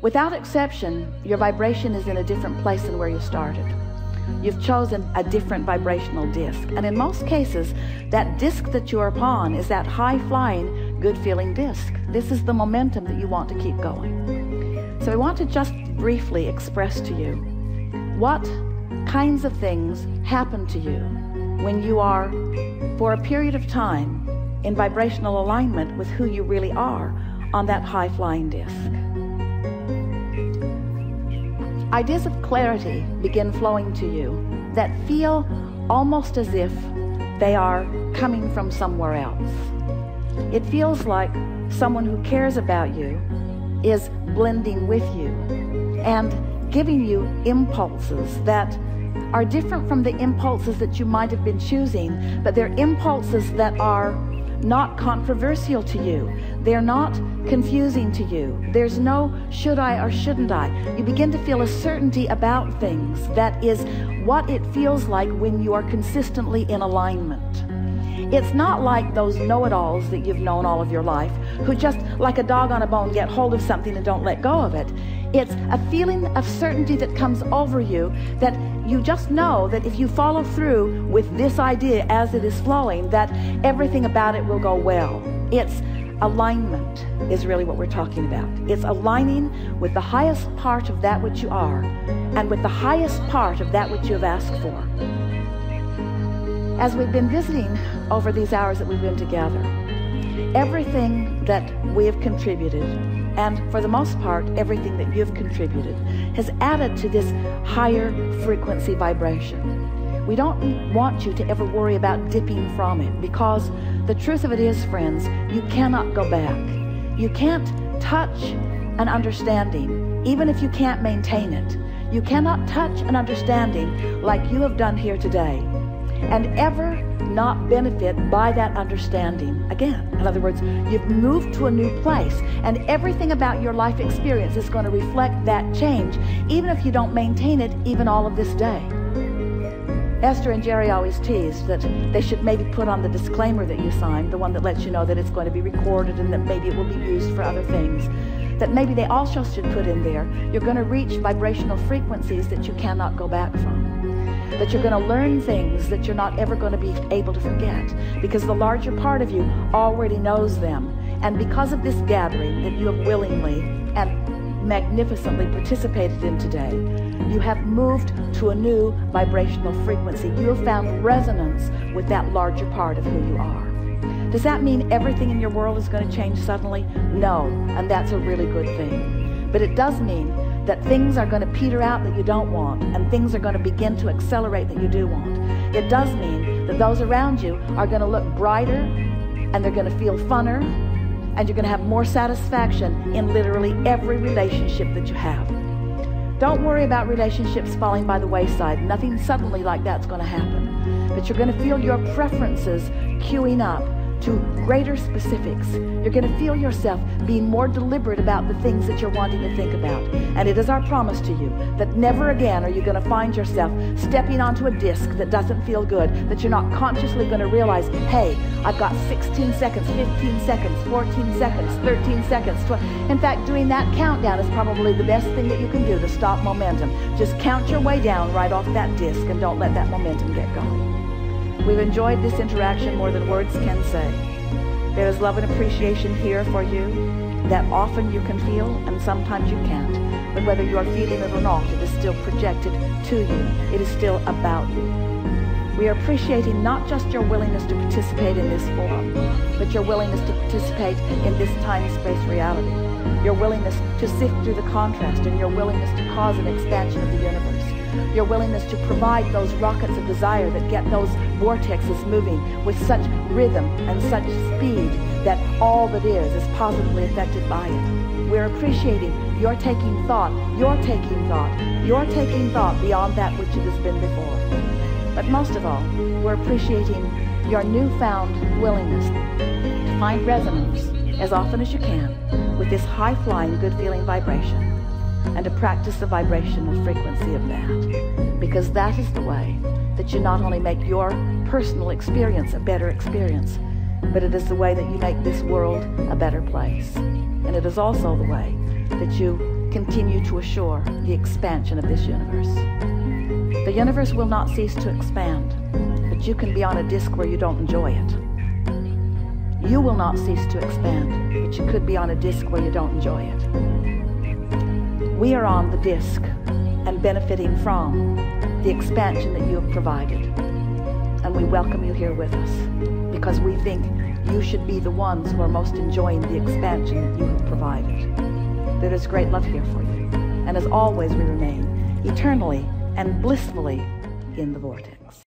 Without exception, your vibration is in a different place than where you started. You've chosen a different vibrational disc, and in most cases, that disc that you are upon is that high-flying, good-feeling disc. This is the momentum that you want to keep going. So I want to just briefly express to you what kinds of things happen to you when you are, for a period of time, in vibrational alignment with who you really are on that high-flying disc. Ideas of clarity begin flowing to you that feel almost as if they are coming from somewhere else. It feels like someone who cares about you is blending with you and giving you impulses that are different from the impulses that you might have been choosing, but they're impulses that are not controversial to you. They're not confusing to you. There's no should I or shouldn't I. You begin to feel a certainty about things that is what it feels like when you are consistently in alignment. It's not like those know-it-alls that you've known all of your life who just like a dog on a bone get hold of something and don't let go of it. It's a feeling of certainty that comes over you that you just know that if you follow through with this idea as it is flowing, that everything about it will go well. It's alignment is really what we're talking about. It's aligning with the highest part of that which you are and with the highest part of that which you have asked for. As we've been visiting over these hours that we've been together, everything that we have contributed, and for the most part, everything that you've contributed, has added to this higher frequency vibration. We don't want you to ever worry about dipping from it, because the truth of it is, friends, you cannot go back. You can't touch an understanding, even if you can't maintain it. You cannot touch an understanding like you have done here today and ever not benefit by that understanding again. In other words, you've moved to a new place, and everything about your life experience is going to reflect that change, even if you don't maintain it even all of this day. Esther and Jerry always teased that they should maybe put on the disclaimer that you signed, the one that lets you know that it's going to be recorded and that maybe it will be used for other things, that maybe they also should put in there, you're going to reach vibrational frequencies that you cannot go back from. That you're going to learn things that you're not ever going to be able to forget, because the larger part of you already knows them. And because of this gathering that you have willingly and magnificently participated in today, you have moved to a new vibrational frequency. You have found resonance with that larger part of who you are. Does that mean everything in your world is going to change suddenly? No, and that's a really good thing. But it does mean that things are going to peter out that you don't want, and things are going to begin to accelerate that you do want. It does mean that those around you are going to look brighter, and they're going to feel funner, and you're going to have more satisfaction in literally every relationship that you have. Don't worry about relationships falling by the wayside. Nothing suddenly like that's going to happen. But you're going to feel your preferences queuing up to greater specifics. You're going to feel yourself being more deliberate about the things that you're wanting to think about. And it is our promise to you that never again are you going to find yourself stepping onto a disc that doesn't feel good, that you're not consciously going to realize, hey, I've got 16 seconds, 15 seconds, 14 seconds, 13 seconds. In fact, doing that countdown is probably the best thing that you can do to stop momentum. Just count your way down right off that disc and don't let that momentum get going. We've enjoyed this interaction more than words can say. There is love and appreciation here for you that often you can feel and sometimes you can't. But whether you are feeling it or not, it is still projected to you. It is still about you. We are appreciating not just your willingness to participate in this forum, but your willingness to participate in this time-space reality. Your willingness to sift through the contrast, and your willingness to cause an expansion of the universe. Your willingness to provide those rockets of desire that get those vortexes moving with such rhythm and such speed that all that is positively affected by it. We're appreciating your taking thought, your taking thought beyond that which it has been before. But most of all, we're appreciating your newfound willingness to find resonance as often as you can with this high-flying, good-feeling vibration, and to practice the vibrational frequency of that, because that is the way that you not only make your personal experience a better experience, but it is the way that you make this world a better place. And it is also the way that you continue to assure the expansion of this universe. The universe will not cease to expand, but you can be on a disc where you don't enjoy it. You will not cease to expand, but you could be on a disc where you don't enjoy it. We are on the disc and benefiting from the expansion that you have provided. And we welcome you here with us because we think you should be the ones who are most enjoying the expansion that you have provided. There is great love here for you. And as always, we remain eternally and blissfully in the vortex.